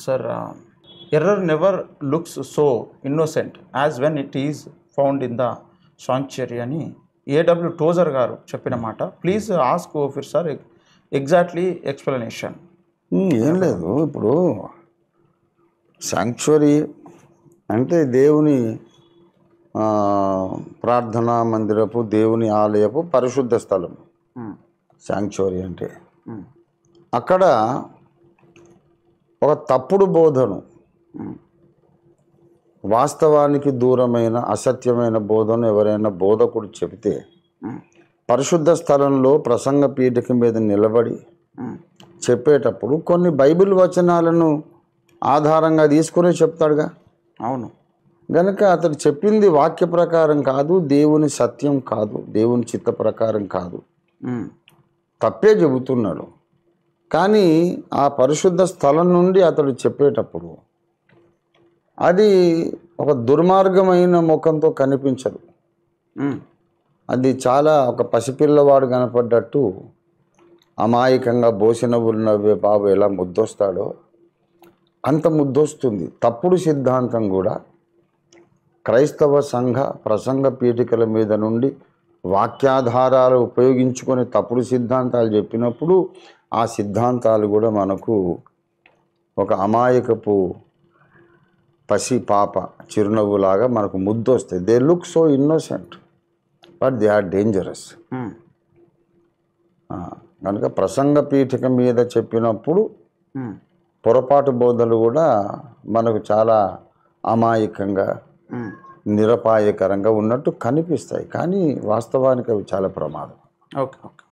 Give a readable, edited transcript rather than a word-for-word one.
Sir error never looks so innocent as when it is found in the sanctuary అని ఏడబ్ల్యూ Tozer గారు చెప్పిన మాట. Please ask Ophir sir exactly explanation. ఏం లేదు, ఇప్పుడు శాంక్చురీ అంటే దేవుని ప్రార్థనా మందిరపు, దేవుని ఆలయపు పరిశుద్ధ స్థలం శాంక్చురీ అంటే. అక్కడ ఒక తప్పుడు బోధను, వాస్తవానికి దూరమైన అసత్యమైన బోధను ఎవరైనా బోధకుడు చెబితే పరిశుద్ధ స్థలంలో ప్రసంగ పీఠిక మీద నిలబడి చెప్పేటప్పుడు కొన్ని బైబిల్ వచనాలను ఆధారంగా తీసుకుని చెప్తాడుగా. అవును, గనక అతడు చెప్పింది వాక్య ప్రకారం కాదు, దేవుని సత్యం కాదు, దేవుని చిత్త ప్రకారం కాదు, తప్పే చెబుతున్నాడు. కానీ ఆ పరిశుద్ధ స్థలం నుండి అతడు చెప్పేటప్పుడు అది ఒక దుర్మార్గమైన ముఖంతో కనిపించదు. అది చాలా ఒక పసిపిల్లవాడు కనపడ్డట్టు అమాయకంగా బోసినవులు నవ్వే బాబు ఎలా ముద్దొస్తాడో అంత ముద్దొస్తుంది. తప్పుడు సిద్ధాంతం కూడా క్రైస్తవ సంఘ ప్రసంగ పీఠికల మీద నుండి వాక్యాధారాలు ఉపయోగించుకొని తప్పుడు సిద్ధాంతాలు చెప్పినప్పుడు ఆ సిద్ధాంతాలు కూడా మనకు ఒక అమాయకపు పసి పాప చిరునవ్వులాగా మనకు ముద్దొస్తాయి. They look so innocent but they are dangerous. కనుక ప్రసంగ పీఠిక మీద చెప్పినప్పుడు పొరపాటు బోధలు కూడా మనకు చాలా అమాయకంగా నిరపాయకరంగా ఉన్నట్టు కనిపిస్తాయి, కానీ వాస్తవానికి అవి చాలా ప్రమాదం. ఓకే.